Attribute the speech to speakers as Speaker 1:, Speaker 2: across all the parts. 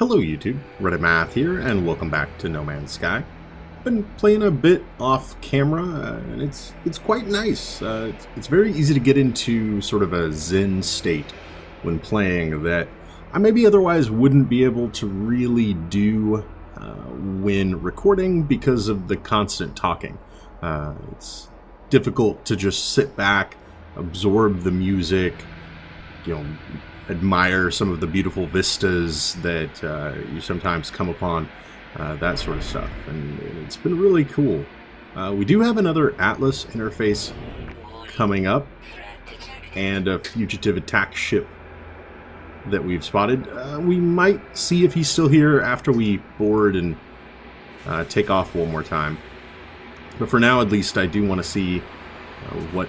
Speaker 1: Hello YouTube, Reddit Math here, and welcome back to No Man's Sky. I've been playing a bit off camera, and it's quite nice. It's very easy to get into sort of a zen state when playing that I maybe otherwise wouldn't be able to really do when recording because of the constant talking. It's difficult to just sit back, absorb the music, admire some of the beautiful vistas that you sometimes come upon, that sort of stuff, and it's been really cool. We do have another Atlas interface coming up, and a fugitive attack ship that we've spotted. We might see if he's still here after we board and take off one more time. But for now, at least, I do want to see what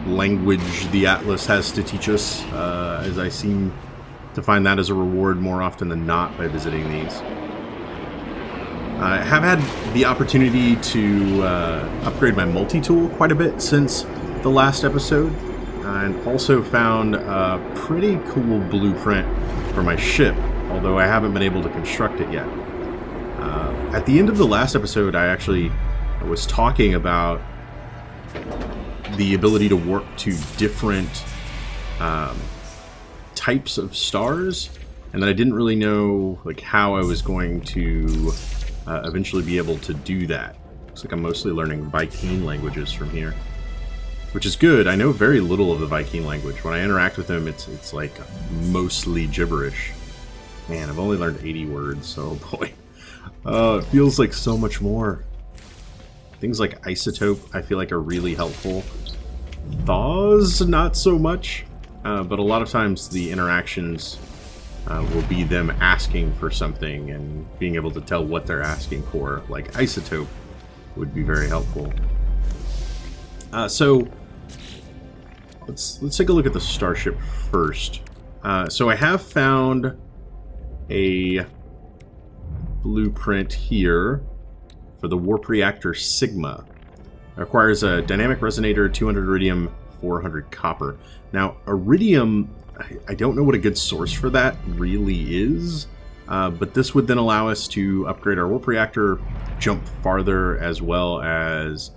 Speaker 1: language the Atlas has to teach us, as I seem to find that as a reward more often than not by visiting these. I have had the opportunity to upgrade my multi-tool quite a bit since the last episode, and also found a pretty cool blueprint for my ship, although I haven't been able to construct it yet. At the end of the last episode, I actually was talking about the ability to work to different types of stars, and that I didn't really know how I was going to eventually be able to do that. Looks like I'm mostly learning Viking languages from here, which is good. I know very little of the Viking language. When I interact with them, it's like mostly gibberish. Man, I've only learned 80 words, oh boy. It feels like so much more. Things like isotope, I feel like, are really helpful. Thaws, not so much, but a lot of times the interactions will be them asking for something and being able to tell what they're asking for. Like isotope would be very helpful. So let's take a look at the starship first. So I have found a blueprint here for the warp reactor Sigma. It requires a dynamic resonator, 200 iridium, 400 copper. Now, iridium, I don't know what a good source for that really is, but this would then allow us to upgrade our warp reactor, jump farther, as well as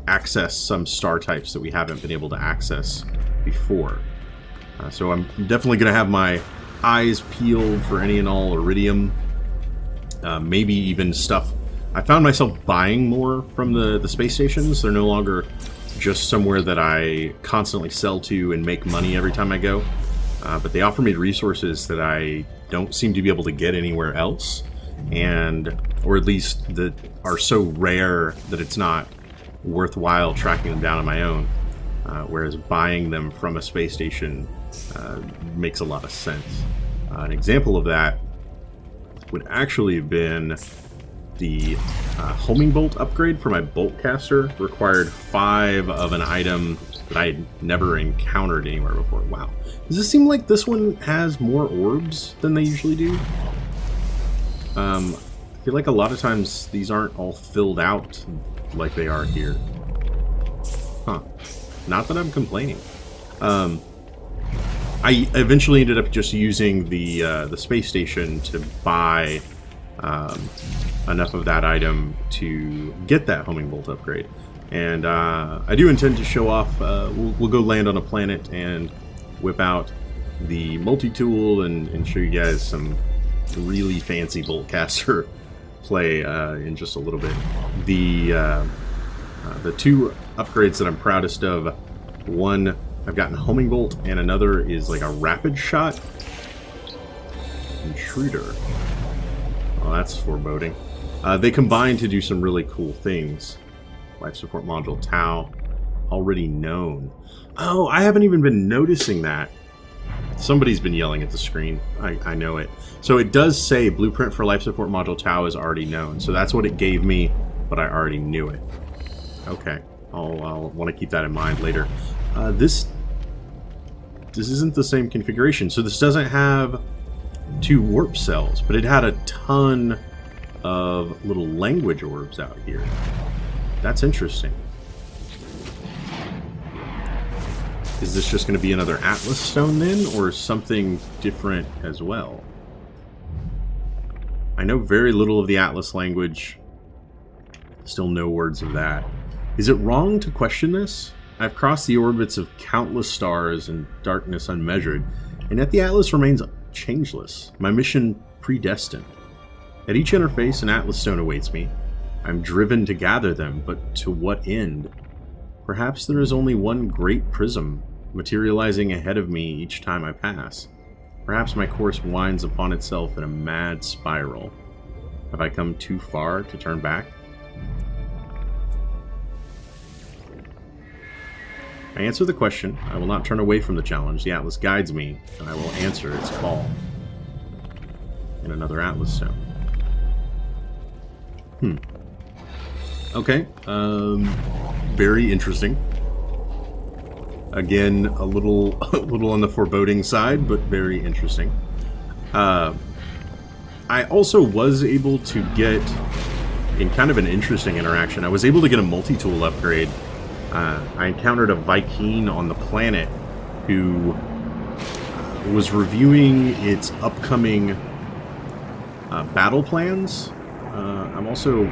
Speaker 1: access some star types that we haven't been able to access before. So I'm definitely going to have my eyes peeled for any and all iridium, maybe even stuff. I found myself buying more from the space stations. They're no longer just somewhere that I constantly sell to and make money every time I go. But they offer me resources that I don't seem to be able to get anywhere else, or at least that are so rare that it's not worthwhile tracking them down on my own. Whereas buying them from a space station makes a lot of sense. An example of that would actually have been the homing bolt upgrade for my bolt caster. Required 5 of an item that I had never encountered anywhere before. Wow. Does it seem like this one has more orbs than they usually do? I feel like a lot of times these aren't all filled out like they are here. Huh. Not that I'm complaining. I eventually ended up just using the space station to buy enough of that item to get that homing bolt upgrade, and I do intend to show off. We'll go land on a planet and whip out the multi-tool and show you guys some really fancy bolt caster play in just a little bit. The 2 upgrades that I'm proudest of, one, I've gotten homing bolt, and another is like a rapid shot intruder. Well, that's foreboding. They combine to do some really cool things. Life support module Tau, already known. Oh, I haven't even been noticing that. Somebody's been yelling at the screen. I know it. So it does say blueprint for life support module Tau is already known. So that's what it gave me, but I already knew it. Okay, I'll want to keep that in mind later. This isn't the same configuration. So this doesn't have 2 warp cells, but it had a ton of little language orbs out here. That's interesting. Is this just going to be another Atlas stone then, or something different as well? I know very little of the Atlas language. Still no words of that. Is it wrong to question this? I've crossed the orbits of countless stars and darkness unmeasured, and yet the Atlas remains changeless, my mission predestined. At each interface, an Atlas stone awaits me. I'm driven to gather them, but to what end? Perhaps there is only one great prism, materializing ahead of me each time I pass. Perhaps my course winds upon itself in a mad spiral. Have I come too far to turn back? I answer the question. I will not turn away from the challenge. The Atlas guides me, and I will answer its call. And another Atlas stone. Okay. Very interesting. Again, a little on the foreboding side, but very interesting. I also was able to get, in kind of an interesting interaction, I was able to get a multi-tool upgrade. I encountered a Viking on the planet who was reviewing its upcoming battle plans. I'm also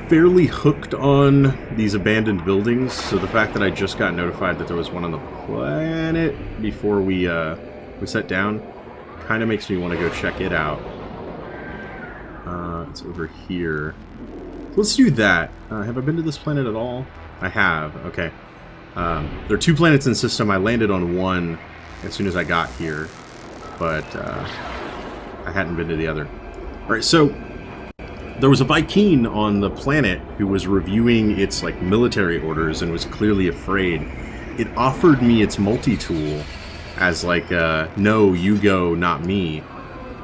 Speaker 1: fairly hooked on these abandoned buildings, so the fact that I just got notified that there was one on the planet before we sat down kind of makes me want to go check it out. It's over here. Let's do that. Have I been to this planet at all? I have. Okay. There are 2 planets in the system. I landed on one as soon as I got here, but I hadn't been to the other. All right, so there was a Viking on the planet who was reviewing its military orders and was clearly afraid. It offered me its multi-tool as no, you go, not me,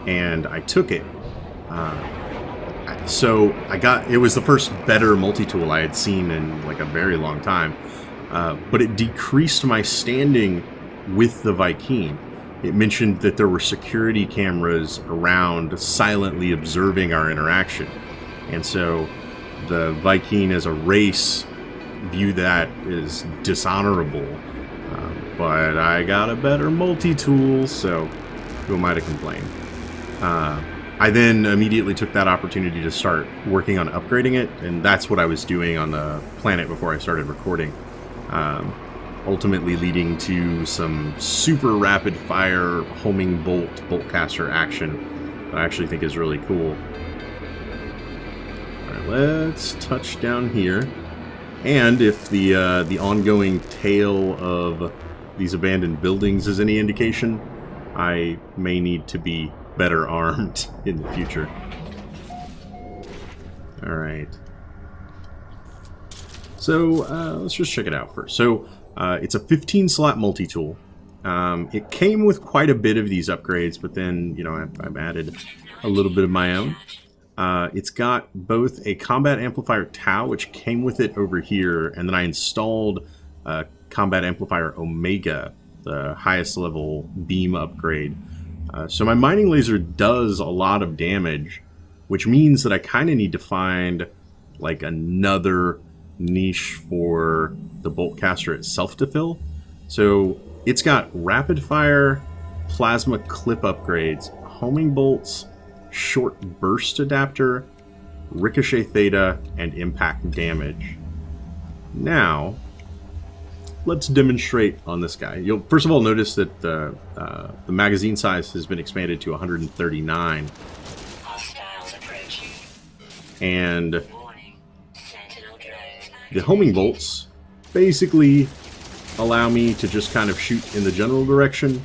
Speaker 1: and I took it. So it was the first better multi-tool I had seen in a very long time, but it decreased my standing with the Viking. It mentioned that there were security cameras around silently observing our interaction. And so the Viking as a race view that as dishonorable. But I got a better multi-tool, so who am I to complain? I then immediately took that opportunity to start working on upgrading it, and that's what I was doing on the planet before I started recording. Ultimately leading to some super rapid fire homing boltcaster action that I actually think is really cool. Alright, let's touch down here. And if the ongoing tale of these abandoned buildings is any indication, I may need to be better armed in the future. Alright. So, let's just check it out first. So, it's a 15-slot multi-tool. It came with quite a bit of these upgrades, but then, I've added a little bit of my own. It's got both a combat amplifier Tau, which came with it over here, and then I installed combat amplifier Omega, the highest level beam upgrade. So my mining laser does a lot of damage, which means that I kind of need to find another niche for the boltcaster itself to fill. So it's got rapid fire plasma clip upgrades, homing bolts, short burst adapter, ricochet theta, and impact damage. Now let's demonstrate on this guy. You'll first of all notice that the magazine size has been expanded to 139. And the homing bolts basically allow me to just kind of shoot in the general direction.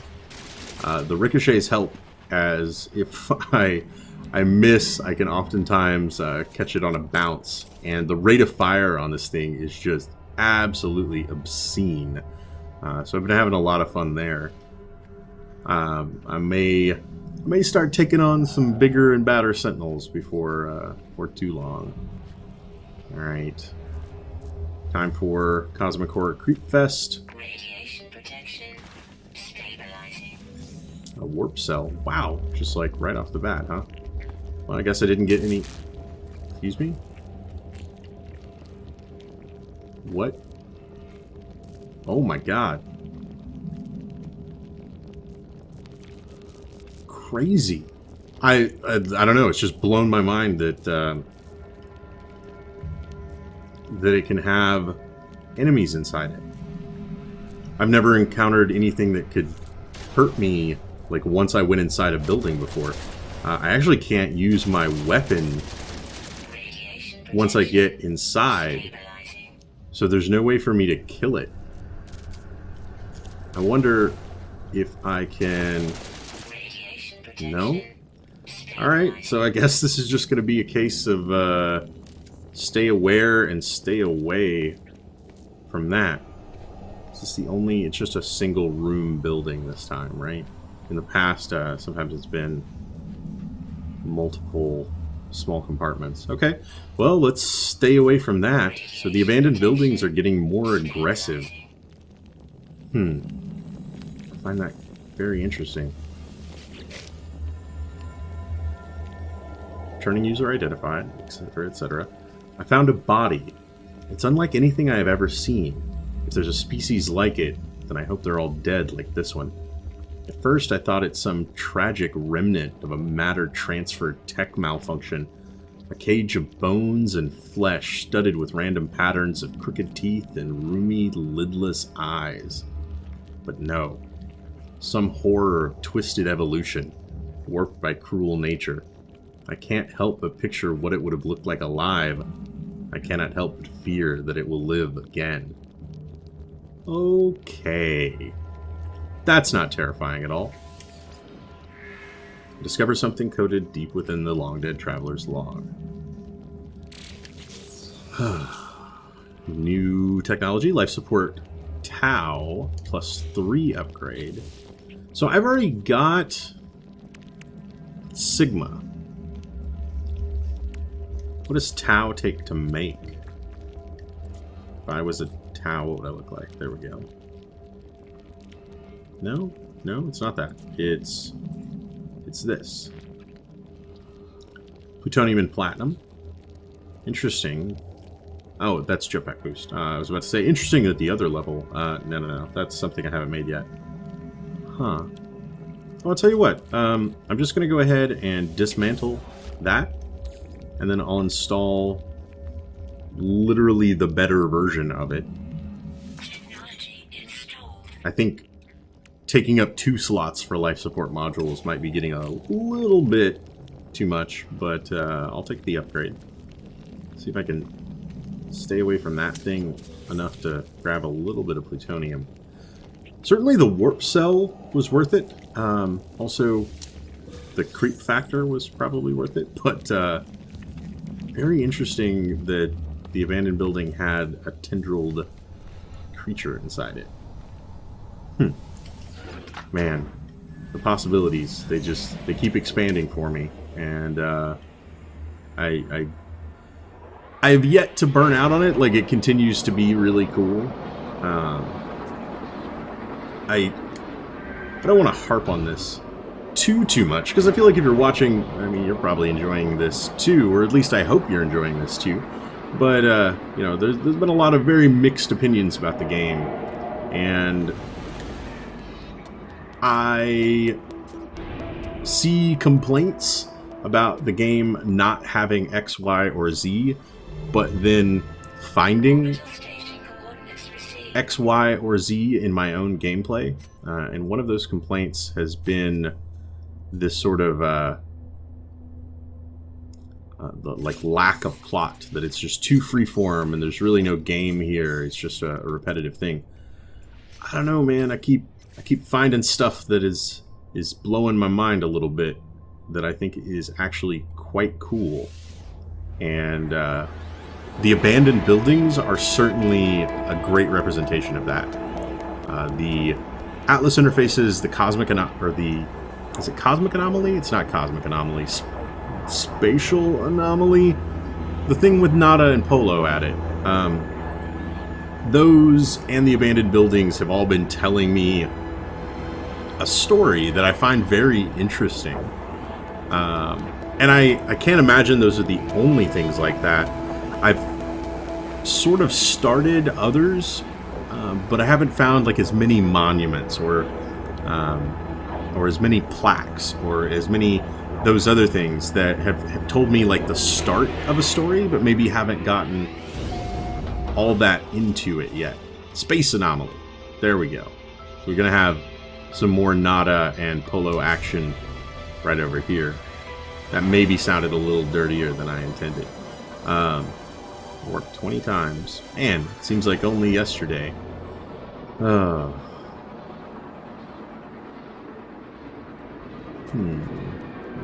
Speaker 1: The ricochets help, as if I miss, I can oftentimes catch it on a bounce. And the rate of fire on this thing is just absolutely obscene. So I've been having a lot of fun there. I may start taking on some bigger and badder Sentinels before too long. Alright. Time for Cosmic Horror Creep Fest.
Speaker 2: Radiation protection stabilizing.
Speaker 1: A warp cell. Wow. Just right off the bat, huh? Well, I guess I didn't get any... Excuse me? What? Oh my god. Crazy. I don't know. It's just blown my mind that that it can have enemies inside it. I've never encountered anything that could hurt me, like, once I went inside a building before. I actually can't use my weapon once I get inside, so there's no way for me to kill it. I wonder if I can... No? Alright, so I guess this is just going to be a case of stay aware and stay away from that. Is this the only... It's just a single room building this time, right? In the past, sometimes it's been multiple small compartments. Okay, well, let's stay away from that. So the abandoned buildings are getting more aggressive. I find that very interesting. Turning user identified, etc., etc. I found a body. It's unlike anything I have ever seen. If there's a species like it, then I hope they're all dead like this one. At first, I thought it's some tragic remnant of a matter transfer tech malfunction. A cage of bones and flesh studded with random patterns of crooked teeth and roomy, lidless eyes. But no. Some horror of twisted evolution, warped by cruel nature. I can't help but picture what it would have looked like alive. I cannot help but fear that it will live again. Okay. That's not terrifying at all. Discover something coded deep within the long-dead traveler's log. New technology, life support Tau, +3 upgrade. So I've already got Sigma. What does Tau take to make? If I was a Tau, what would I look like? There we go. No, it's not that. It's this. Plutonium and platinum. Interesting. Oh, that's jetpack boost. I was about to say, interesting at the other level. No. That's something I haven't made yet. Huh. Well, I'll tell you what. I'm just going to go ahead and dismantle that. And then I'll install literally the better version of it. I think taking up 2 slots for life support modules might be getting a little bit too much, but I'll take the upgrade. See if I can stay away from that thing enough to grab a little bit of plutonium. Certainly the warp cell was worth it. Also, the creep factor was probably worth it, but very interesting that the abandoned building had a tendrilled creature inside it. Man, the possibilities, they keep expanding for me, and I have yet to burn out on it. Like, it continues to be really cool. I don't want to harp on this too much, because I feel like if you're watching, I mean, you're probably enjoying this too, or at least I hope you're enjoying this too. But you know, there's been a lot of very mixed opinions about the game, and I see complaints about the game not having X, Y, or Z, but then finding X, Y, or Z in my own gameplay. And one of those complaints has been this sort of like lack of plot, that it's just too freeform and there's really no game here. It's just a repetitive thing. I don't know, man. I keep finding stuff that is blowing my mind a little bit, that I think is actually quite cool. And the abandoned buildings are certainly a great representation of that. The Atlas interfaces, the cosmic is it cosmic anomaly? It's not cosmic anomaly. Spatial anomaly? The thing with Nada and Polo at it. Those and the abandoned buildings have all been telling me a story that I find very interesting. And I can't imagine those are the only things like that. I've sort of started others, but I haven't found like as many monuments or as many plaques or as many those other things that have told me like the start of a story, but maybe haven't gotten all that into it yet. Space Anomaly. There we go. We're going to have some more Nada and Polo action right over here. That maybe sounded a little dirtier than I intended. Worked 20 times. And it seems like only yesterday. What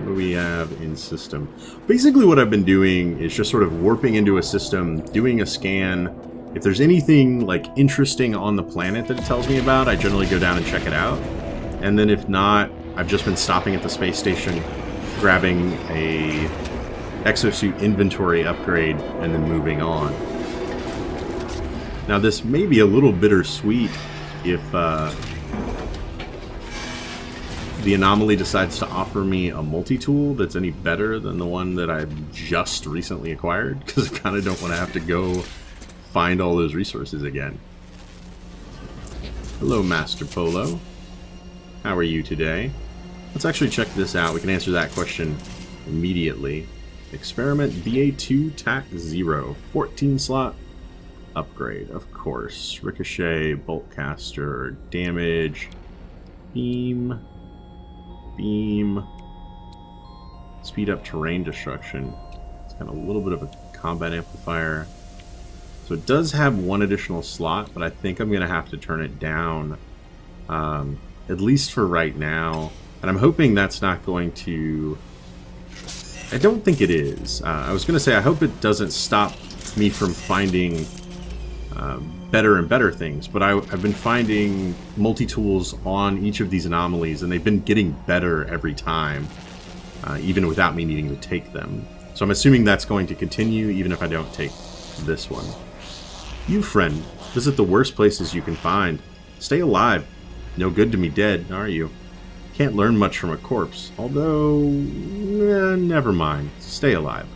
Speaker 1: do we have in system? Basically what I've been doing is just sort of warping into a system, doing a scan. If there's anything like interesting on the planet that it tells me about, I generally go down and check it out. And then if not, I've just been stopping at the space station, grabbing a exosuit inventory upgrade, and then moving on. Now this may be a little bittersweet if the anomaly decides to offer me a multi-tool that's any better than the one that I've just recently acquired, because I kind of don't want to have to go find all those resources again. Hello, Master Polo. How are you today? Let's actually check this out. We can answer that question immediately. Experiment BA2 TAC 0. 14 slot upgrade, of course. Ricochet, bolt caster, damage, beam, speed up terrain destruction. It's got a little bit of a combat amplifier. So it does have one additional slot, but I think I'm going to have to turn it down, at least for right now. And I'm hoping that's not going to... I don't think it is. I was going to say, I hope it doesn't stop me from finding better and better things, but I've been finding multi-tools on each of these anomalies, and they've been getting better every time, even without me needing to take them. So I'm assuming that's going to continue, even if I don't take this one. You, friend, visit the worst places you can find. Stay alive. No good to me dead, are you? Can't learn much from a corpse, although... never mind. Stay alive.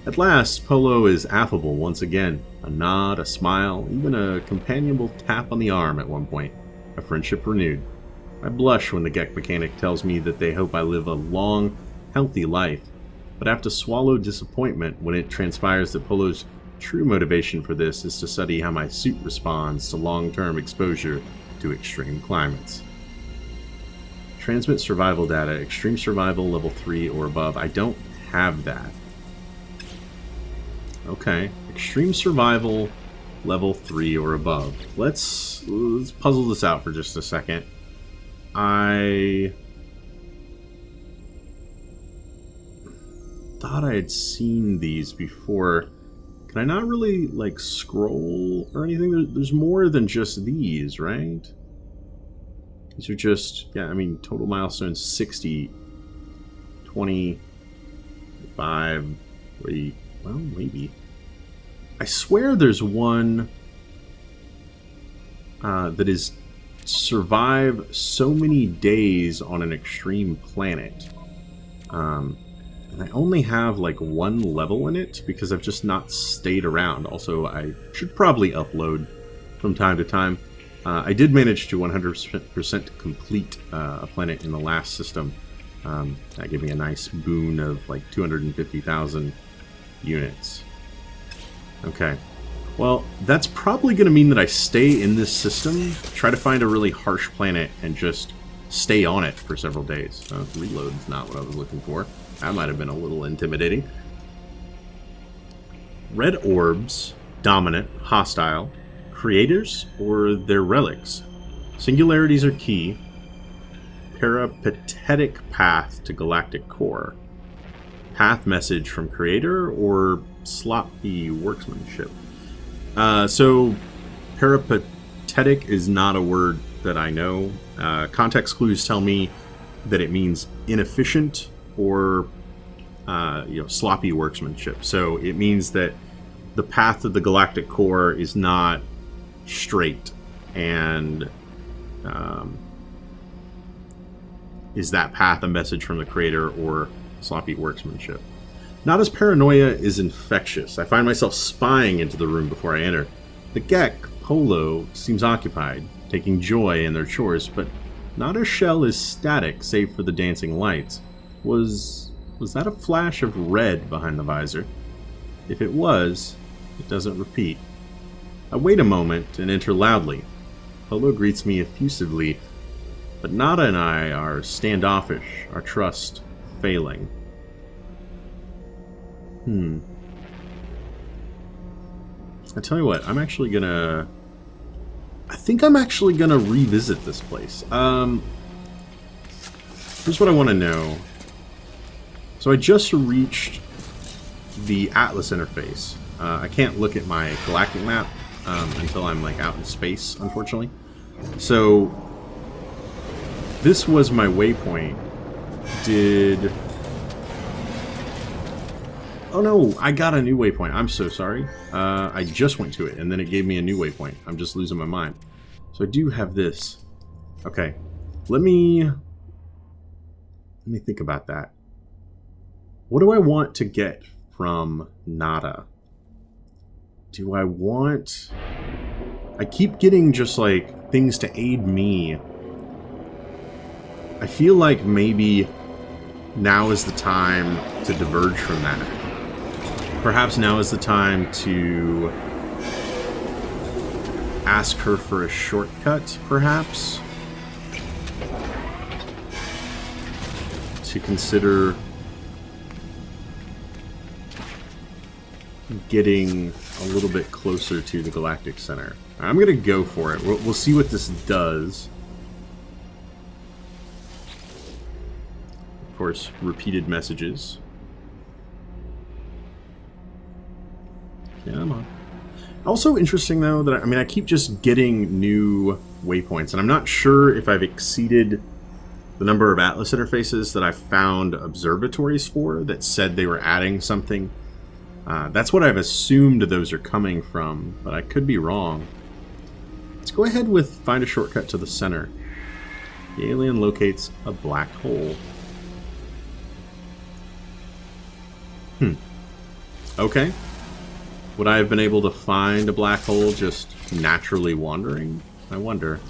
Speaker 1: At last, Polo is affable once again. A nod, a smile, even a companionable tap on the arm at one point. A friendship renewed. I blush when the Gek mechanic tells me that they hope I live a long, healthy life, but I have to swallow disappointment when it transpires that Polo's true motivation for this is to study how my suit responds to long-term exposure to extreme climates. Transmit survival data, extreme survival level 3 or above. I don't have that. Okay, extreme survival level 3 or above. Let's puzzle this out for just a second. I thought I had seen these before. Can I not really like scroll or anything? There's more than just these, right? These are just, yeah, I mean, total milestones 60, 25, 30, well, maybe. I swear there's one that is survive so many days on an extreme planet. And I only have like one level in it because I've just not stayed around. Also, I should probably upload from time to time. I did manage to 100% complete a planet in the last system. That gave me a nice boon of like 250,000 units. Okay. Well, that's probably going to mean that I stay in this system, try to find a really harsh planet, and just stay on it for several days. Reload's not what I was looking for. That might have been a little intimidating. Red orbs, dominant, hostile, creators, or their relics. Singularities are key. Peripatetic path to galactic core. Path message from creator, or sloppy workmanship. So peripatetic is not a word that I know. Context clues tell me that it means inefficient or sloppy workmanship. So it means that the path to the galactic core is not straight, and is that path a message from the creator or sloppy workmanship? Not as Paranoia is infectious. I find myself spying into the room before I enter. The Gek, Polo, seems occupied, taking joy in their chores, but not a shell is static save for the dancing lights. Was that a flash of red behind the visor? If it was, it doesn't repeat. I wait a moment and enter loudly. Polo greets me effusively, but Nada and I are standoffish, our trust failing. I tell you what, I think I'm actually gonna revisit this place. Here's what I want to know. So I just reached the Atlas interface. I can't look at my galactic map until I'm like out in space, unfortunately. So this was my waypoint. Oh no, I got a new waypoint. I'm so sorry. I just went to it and then it gave me a new waypoint. I'm just losing my mind. So I do have this. Okay, let me think about that. What do I want to get from Nada? Do I want... I keep getting just like things to aid me. I feel like maybe now is the time to diverge from that. Perhaps now is the time to ask her for a shortcut, perhaps? To consider getting a little bit closer to the Galactic Center. I'm going to go for it. We'll see what this does. Of course, repeated messages. Come on. Also interesting, though, that I keep just getting new waypoints, and I'm not sure if I've exceeded the number of Atlas interfaces that I found observatories for that said they were adding something. That's what I've assumed those are coming from, but I could be wrong. Let's go ahead with find a shortcut to the center. The alien locates a black hole. Okay. Would I have been able to find a black hole just naturally wandering? I wonder.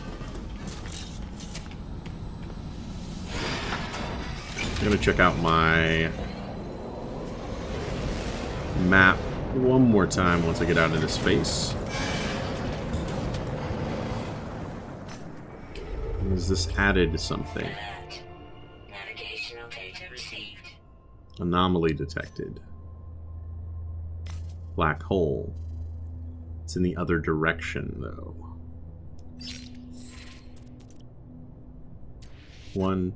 Speaker 1: I'm going to check out my map one more time once I get out into space. Is this added to something?
Speaker 2: Alert. Navigational data received.
Speaker 1: Anomaly detected. Black hole. It's in the other direction, though. 1,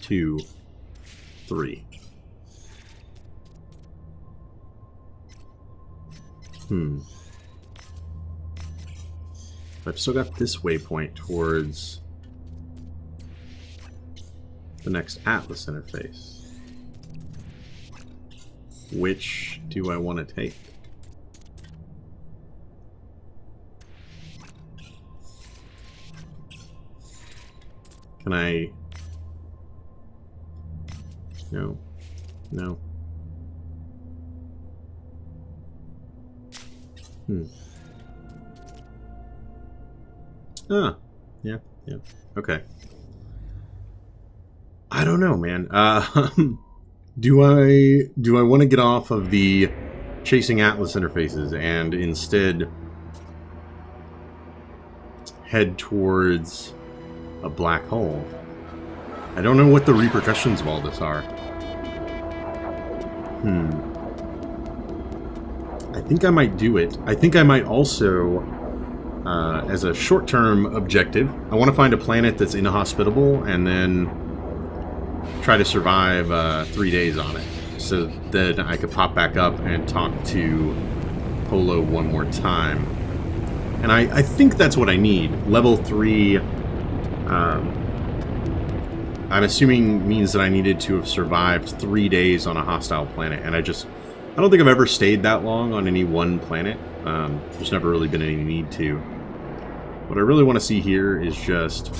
Speaker 1: 2, 3. I've still got this waypoint towards the next Atlas interface. Which do I want to take? Can I... No. No. Ah. Yeah. Okay. I don't know, man. Do I want to get off of the chasing Atlas interfaces and instead head towards a black hole? I don't know what the repercussions of all this are. I think I might do it. I think I might also, as a short-term objective, I want to find a planet that's inhospitable and then try to survive 3 days on it, so that I could pop back up and talk to Polo one more time. And I think that's what I need. Level 3, I'm assuming means that I needed to have survived 3 days on a hostile planet, and I don't think I've ever stayed that long on any one planet. There's never really been any need to. What I really want to see here is just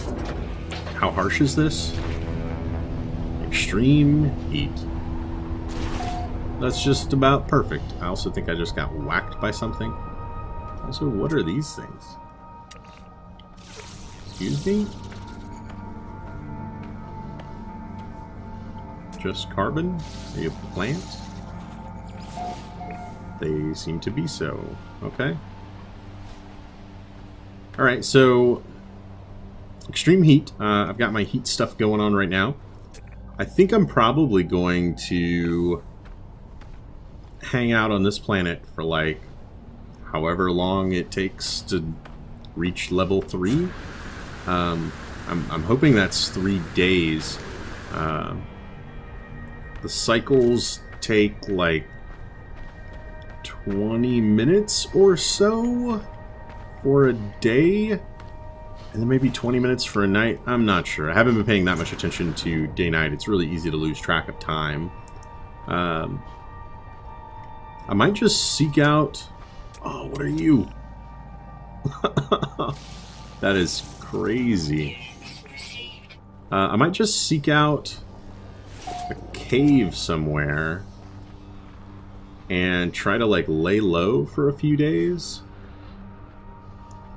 Speaker 1: how harsh is this? Extreme heat. That's just about perfect. I also think I just got whacked by something. Also, what are these things? Excuse me? just carbon? Are you a plant? They seem to be so. Okay. Alright, so extreme heat. I've got my heat stuff going on right now. I think I'm probably going to hang out on this planet for like however long it takes to reach level 3. I'm hoping that's 3 days. The cycles take like 20 minutes or so for a day, and then maybe 20 minutes for a night. I'm not sure. I haven't been paying that much attention to day-night. It's really easy to lose track of time. I might just seek out... Oh, what are you? That is crazy. I might just seek out a cave somewhere and try to like lay low for a few days.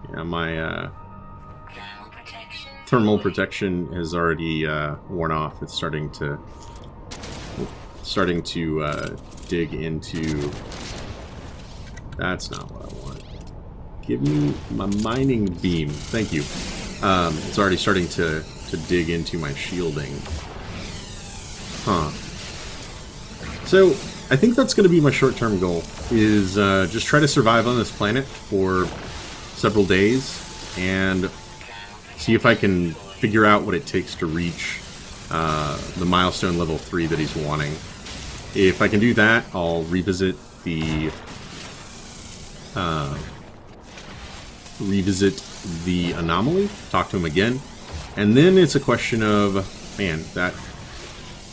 Speaker 1: Yeah, my thermal protection has already worn off. It's starting to dig into... That's not what I want. Give me my mining beam. Thank you. It's already starting to dig into my shielding. Huh. So, I think that's going to be my short-term goal, is just try to survive on this planet for several days, and see if I can figure out what it takes to reach the milestone level 3 that he's wanting. If I can do that, I'll revisit the anomaly, talk to him again, and then it's a question of, man, that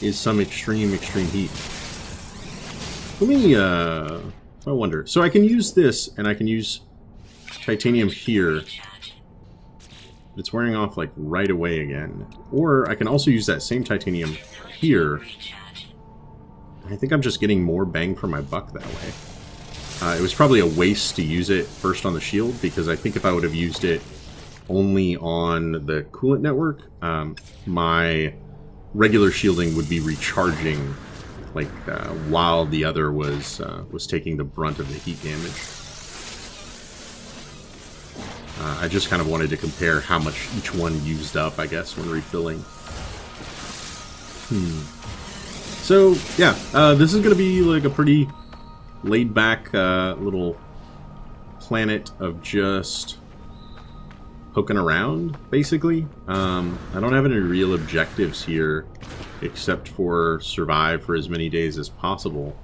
Speaker 1: is some extreme heat. Let me, I wonder. So I can use this, and I can use titanium here. It's wearing off, like, right away again. Or I can also use that same titanium here. I think I'm just getting more bang for my buck that way. It was probably a waste to use it first on the shield, because I think if I would have used it only on the coolant network, my regular shielding would be recharging, like while the other was taking the brunt of the heat damage. I just kind of wanted to compare how much each one used up, I guess, when refilling. So yeah, this is going to be like a pretty laid-back little planet of just poking around, basically. I don't have any real objectives here, except for survive for as many days as possible.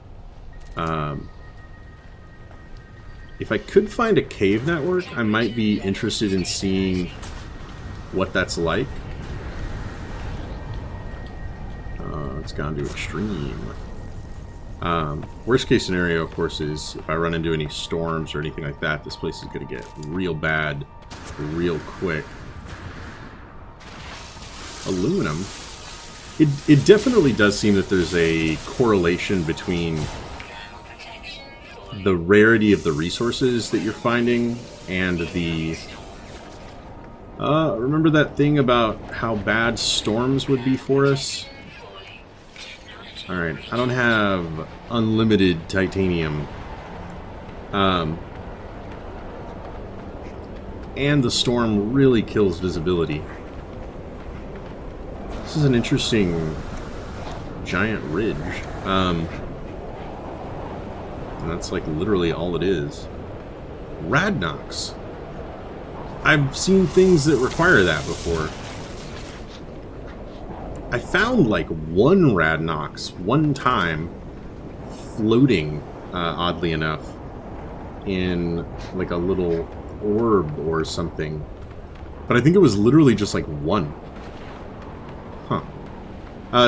Speaker 1: If I could find a cave network, I might be interested in seeing what that's like. It's gone to extreme. Worst case scenario, of course, is if I run into any storms or anything like that, this place is going to get real bad real quick. Aluminum. It definitely does seem that there's a correlation between the rarity of the resources that you're finding and the... remember that thing about how bad storms would be for us? Alright, I don't have unlimited titanium. And the storm really kills visibility. This is an interesting giant ridge. And that's like literally all it is. Radnox. I've seen things that require that before. I found like one Radnox one time floating, oddly enough, in like a little orb or something. But I think it was literally just like one. Huh.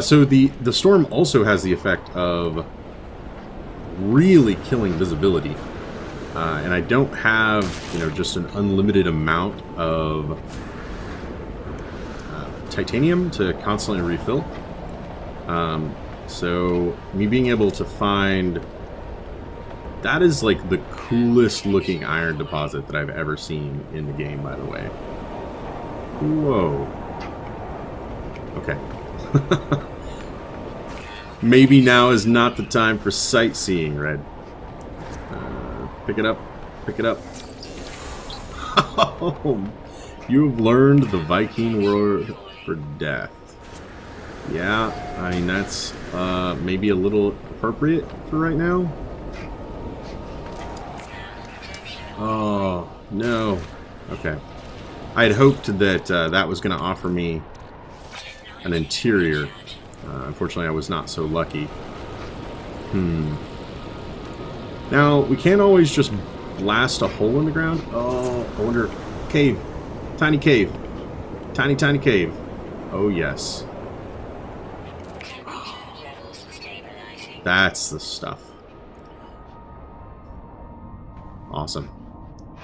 Speaker 1: So the storm also has the effect of really killing visibility. And I don't have, just an unlimited amount of titanium to constantly refill. So me being able to find... That is like the coolest looking iron deposit that I've ever seen in the game, by the way. Whoa. Okay. Maybe now is not the time for sightseeing, Red. Pick it up. Pick it up. Oh, you have learned the Viking word for death. Yeah, I mean, that's maybe a little appropriate for right now. Oh, no. Okay. I had hoped that that was going to offer me an interior. Unfortunately, I was not so lucky. Now, we can't always just blast a hole in the ground. Oh, I wonder... Cave. Tiny cave. Tiny, tiny cave. Oh, yes. That's the stuff. Awesome.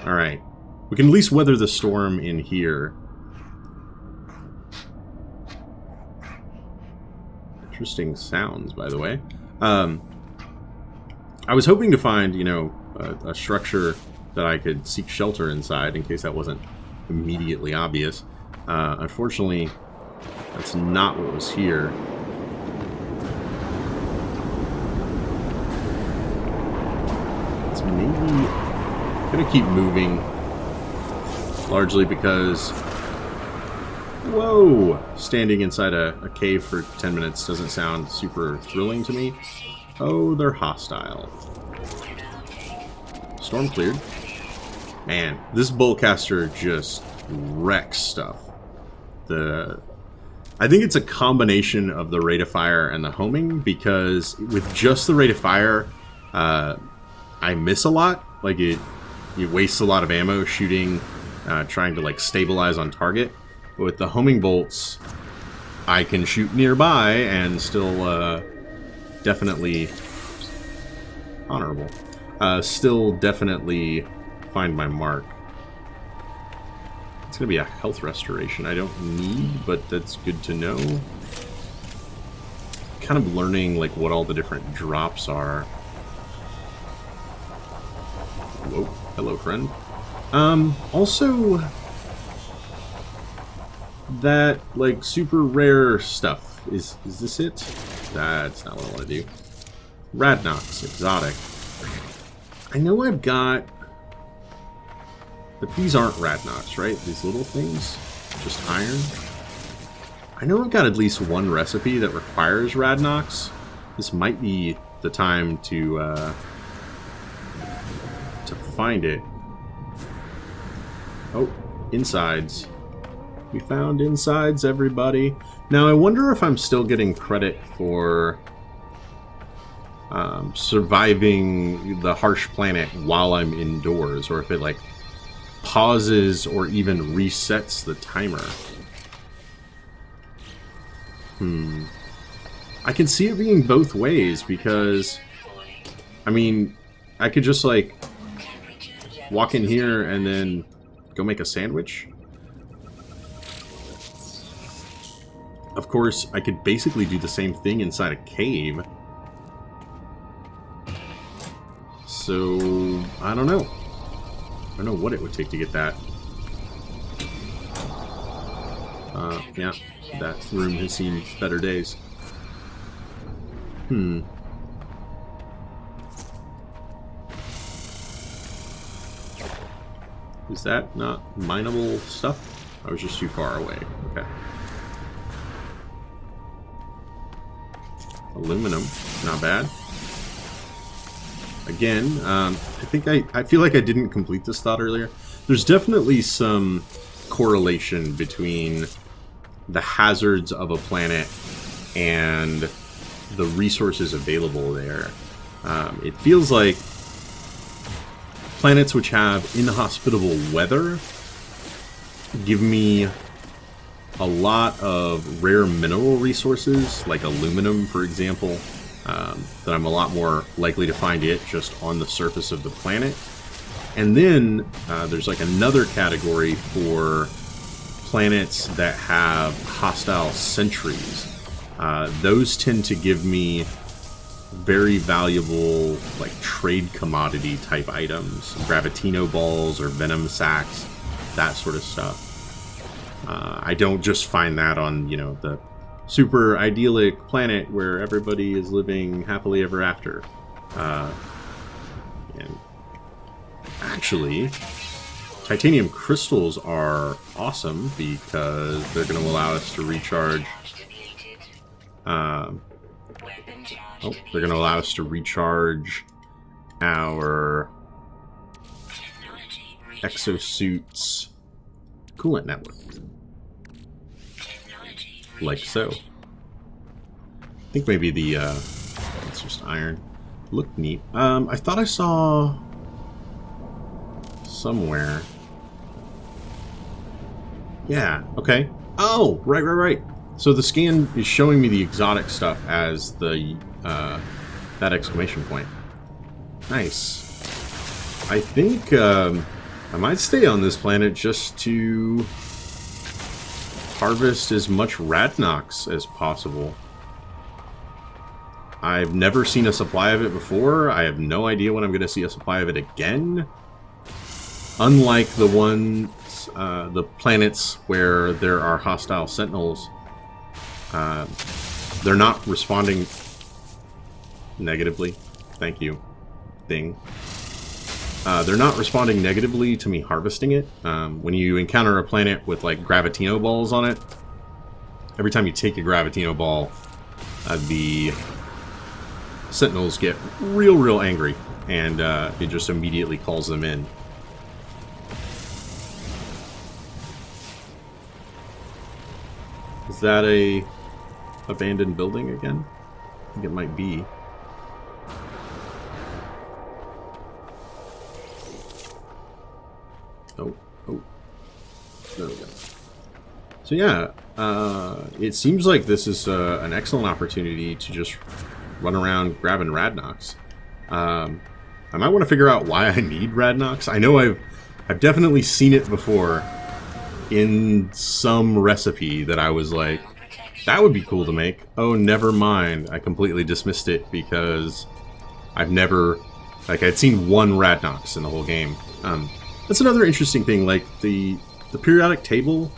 Speaker 1: Alright. We can at least weather the storm in here. Interesting sounds, by the way. I was hoping to find, you know, a structure that I could seek shelter inside, in case that wasn't immediately obvious. Unfortunately, that's not what was here. It's maybe gonna keep moving, largely because, whoa, standing inside a cave for 10 minutes doesn't sound super thrilling to me. Oh, they're hostile. Storm cleared. Man, this bowcaster just wrecks stuff. I think it's a combination of the rate of fire and the homing, because with just the rate of fire, I miss a lot. Like, it wastes a lot of ammo shooting, trying to, like, stabilize on target. But with the homing bolts, I can shoot nearby and still, definitely honorable. Still definitely find my mark. It's gonna be a health restoration I don't need, but that's good to know. Kind of learning, like, what all the different drops are. Whoa, hello, friend. Also, that, like, super rare stuff. Is this it? That's not what I want to do. Radnox, exotic. I know I've got... But these aren't Radnox, right? These little things? Just iron? I know I've got at least one recipe that requires Radnox. This might be the time to find it. Oh, insides. We found insides, everybody. Now, I wonder if I'm still getting credit for surviving the harsh planet while I'm indoors, or if it, like, pauses or even resets the timer. I can see it being both ways, because, I mean, I could just, like, walk in here and then go make a sandwich. Of course, I could basically do the same thing inside a cave. So, I don't know. I don't know what it would take to get that. Yeah, that room has seen better days. Is that not mineable stuff? I was just too far away. Okay. Aluminum, not bad. Again, I feel like I didn't complete this thought earlier. There's definitely some correlation between the hazards of a planet and the resources available there. It feels like planets which have inhospitable weather give me a lot of rare mineral resources, like aluminum, for example, that I'm a lot more likely to find it just on the surface of the planet. And then there's like another category for planets that have hostile sentries. Those tend to give me very valuable, like, trade commodity type items, gravitino balls or venom sacs, that sort of stuff. I don't just find that on, you know, the super idyllic planet where everybody is living happily ever after. And actually, titanium crystals are awesome because they're going to allow us to recharge. They're going to allow us to recharge our exosuit's coolant network. Like so. I think maybe the, it's just iron. Looked neat. I thought I saw somewhere. Yeah, okay. Oh, right. So the scan is showing me the exotic stuff as the, that exclamation point. Nice. I think, I might stay on this planet just to harvest as much Radnox as possible. I've never seen a supply of it before. I have no idea when I'm going to see a supply of it again. Unlike the ones, the planets where there are hostile Sentinels, they're not responding negatively. Thank you, thing. They're not responding negatively to me harvesting it. When you encounter a planet with like Gravitino balls on it, every time you take a Gravitino ball, the Sentinels get real angry, and it just immediately calls them in. Is that a abandoned building again? I think it might be. Oh, there we go. So yeah, it seems like this is an excellent opportunity to just run around grabbing Radnox. I might want to figure out why I need Radnox. I know I've definitely seen it before in some recipe that I was like, that would be cool to make. Oh, never mind. I completely dismissed it because I've never, like, I'd seen one Radnox in the whole game. That's another interesting thing. Like the periodic table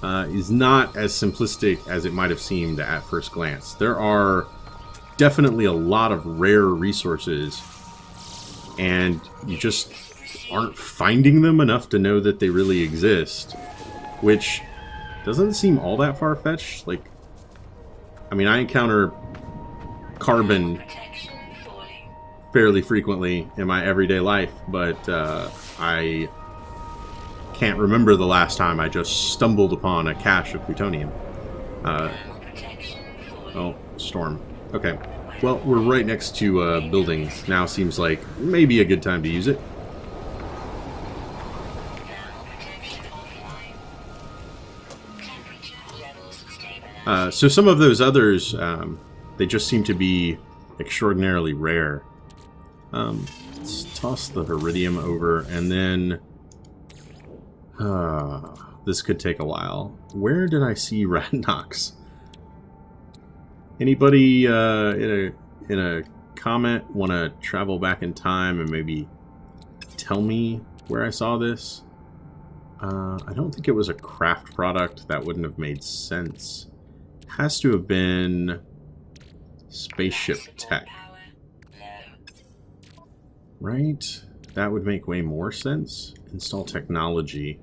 Speaker 1: is not as simplistic as it might have seemed at first glance. There are definitely a lot of rare resources, and you just aren't finding them enough to know that they really exist, which doesn't seem all that far-fetched. Like, I mean, I encounter carbon fairly frequently in my everyday life, but I can't remember the last time I just stumbled upon a cache of plutonium. Oh, storm. Okay. Well, we're right next to buildings. Now seems like maybe a good time to use it. So some of those others, they just seem to be extraordinarily rare. Let's toss the Iridium over, and then this could take a while. Where did I see Radnox? Anybody in a comment want to travel back in time and maybe tell me where I saw this? I don't think it was a craft product. That wouldn't have made sense. Has to have been spaceship tech. Right? That would make way more sense. Install technology.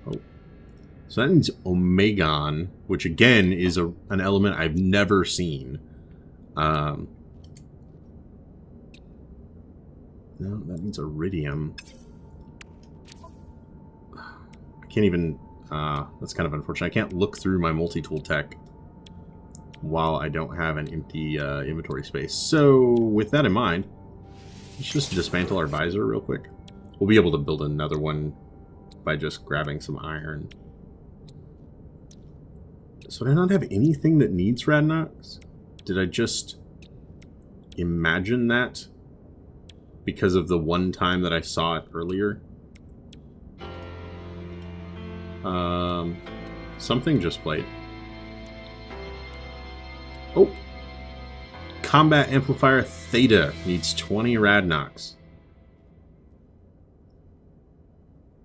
Speaker 1: Oh. So that means Omegon, which again is an element I've never seen. No, that means Iridium. I can't even... that's kind of unfortunate. I can't look through my multi-tool tech while I don't have an empty inventory space. So, with that in mind, let's just dismantle our visor real quick. We'll be able to build another one by just grabbing some iron. So did I not have anything that needs Radnox? Did I just imagine that because of the one time that I saw it earlier? Something just played. Oh! Combat Amplifier Theta needs 20 Radnox.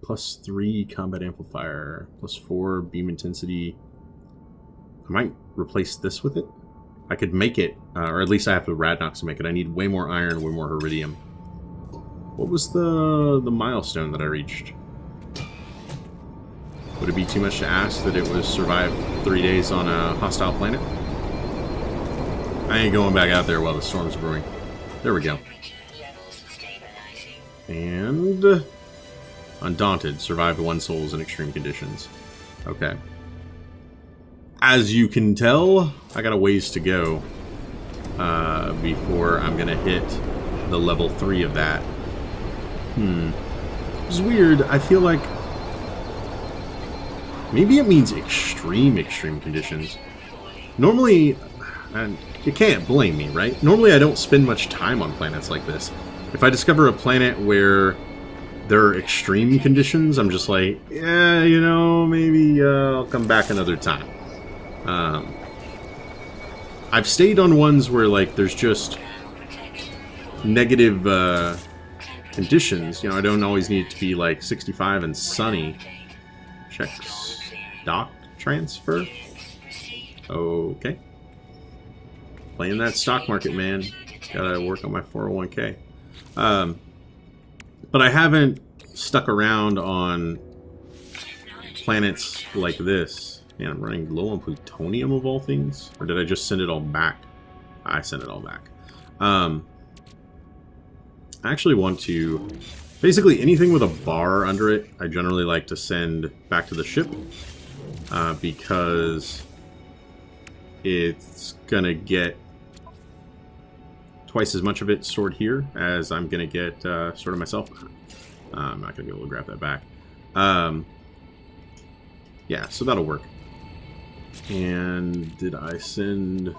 Speaker 1: +3 combat amplifier, +4 beam intensity. I might replace this with it. I could make it, or at least I have the Radnox to make it. I need way more iron, way more iridium. What was the milestone that I reached? Would it be too much to ask that it was survive 3 days on a hostile planet? I ain't going back out there while the storm's brewing. There we go. And Undaunted, survived 1 souls in extreme conditions. Okay. As you can tell, I got a ways to go before I'm gonna hit the level 3 of that. It's weird. I feel like maybe it means extreme conditions. Normally, and you can't blame me, right? Normally I don't spend much time on planets like this. If I discover a planet where there are extreme conditions, I'm just like, yeah, you know, maybe I'll come back another time. I've stayed on ones where, like, there's just negative conditions. You know, I don't always need it to be, like, 65 and sunny. Check stock transfer. Okay. Playing that stock market, man. Gotta work on my 401k. But I haven't stuck around on planets like this. Man, I'm running low on plutonium of all things. Or did I just send it all back? I sent it all back. I actually want to... Basically, anything with a bar under it, I generally like to send back to the ship. Because it's gonna get twice as much of it stored here as I'm gonna get stored myself. I'm not gonna be able to grab that back. Yeah, so that'll work. And did I send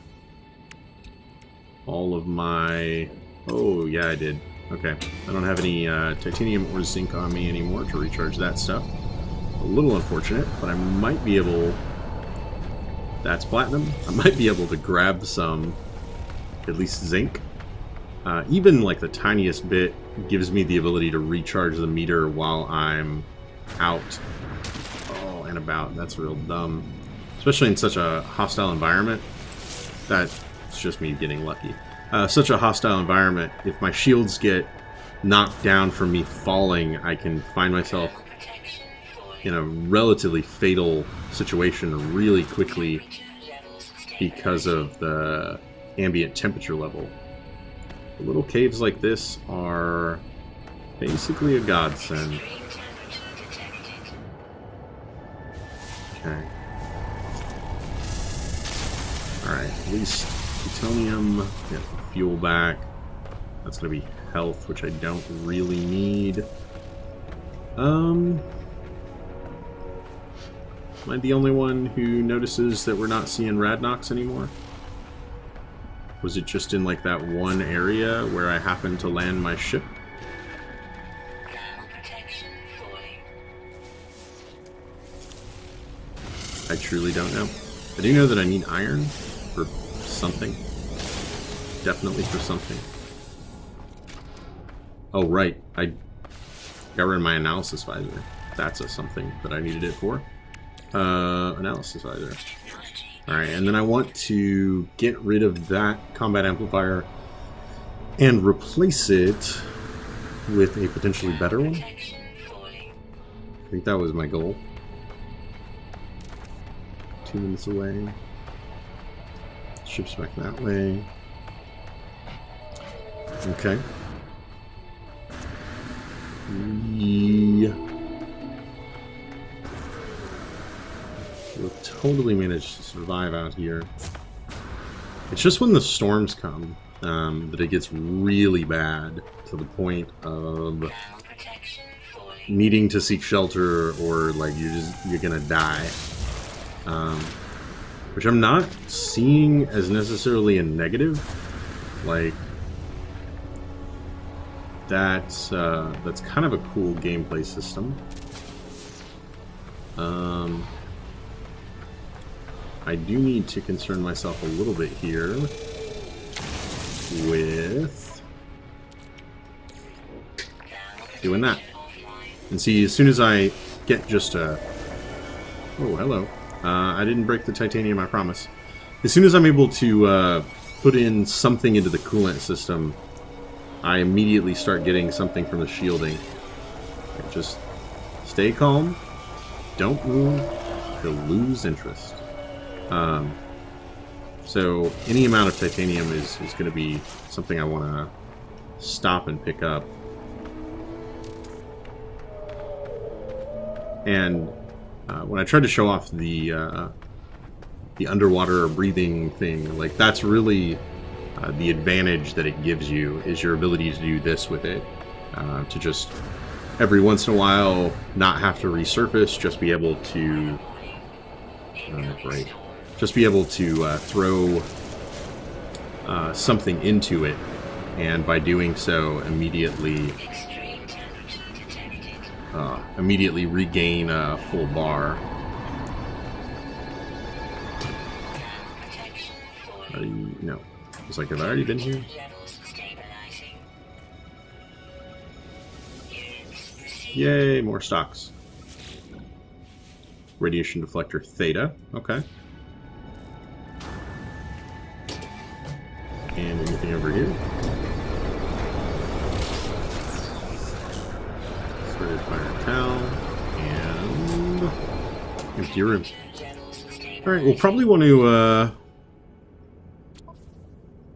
Speaker 1: all of my... Oh, yeah, I did. Okay. I don't have any titanium or zinc on me anymore to recharge that stuff. A little unfortunate, but I might be able... That's platinum. I might be able to grab some, at least zinc. Even like the tiniest bit gives me the ability to recharge the meter while I'm out. Oh, and about. That's real dumb. Especially in such a hostile environment. That's just me getting lucky. Such a hostile environment, if my shields get knocked down from me falling, I can find myself in a relatively fatal situation really quickly because of the ambient temperature level. Little caves like this are basically a godsend. Okay. Alright, at least plutonium, get the fuel back. That's going to be health, which I don't really need. Am I the only one who notices that we're not seeing Radnox anymore? Was it just in like that one area where I happened to land my ship? I truly don't know. I do know that I need iron for something. Definitely for something. Oh, right. I got rid of my analysis visor. That's a something that I needed it for. Analysis visor. Alright, and then I want to get rid of that combat amplifier and replace it with a potentially better one. I think that was my goal. 2 minutes away. Ship's back that way. Okay. We'll totally manage to survive out here. It's just when the storms come that it gets really bad to the point of needing to seek shelter or like you're gonna die. Which I'm not seeing as necessarily a negative. Like that's kind of a cool gameplay system. I do need to concern myself a little bit here with doing that. And see, as soon as I get just a... Oh, hello. I didn't break the titanium, I promise. As soon as I'm able to put in something into the coolant system, I immediately start getting something from the shielding. Just stay calm. Don't move. You'll lose interest. So any amount of titanium is going to be something I want to stop and pick up. And when I tried to show off the underwater breathing thing, like that's really the advantage that it gives you is your ability to do this with it, to just every once in a while not have to resurface, just be able to just be able to throw something into it, and by doing so immediately regain a full bar. No. It's like, have I already been here? Yay, more stocks. Radiation deflector theta. Okay. And anything over here? Threaded fire towel. And empty room. Alright, we'll probably want to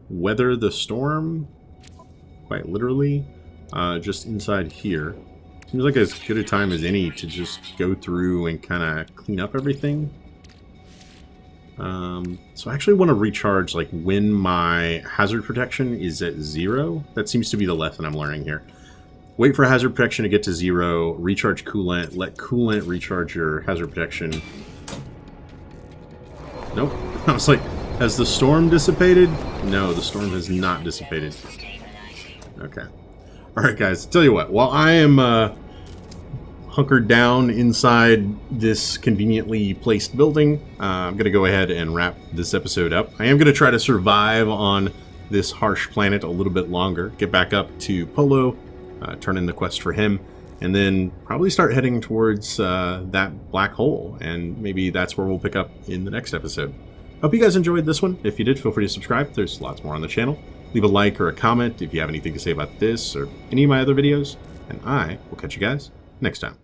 Speaker 1: weather the storm, quite literally, just inside here. Seems like as good a time as any to just go through and kind of clean up everything. So I actually want to recharge like when my hazard protection is at 0. That seems to be the lesson I'm learning here. Wait for hazard protection to get to 0, recharge coolant, let coolant recharge your hazard protection. Nope. I was like, has the storm dissipated? No, the storm has not dissipated. Okay. Alright guys, tell you what, while I am hunkered down inside this conveniently placed building, I'm going to go ahead and wrap this episode up. I am going to try to survive on this harsh planet a little bit longer, get back up to Polo, turn in the quest for him, and then probably start heading towards that black hole, and maybe that's where we'll pick up in the next episode. Hope you guys enjoyed this one. If you did, feel free to subscribe. There's lots more on the channel. Leave a like or a comment if you have anything to say about this or any of my other videos, and I will catch you guys next time.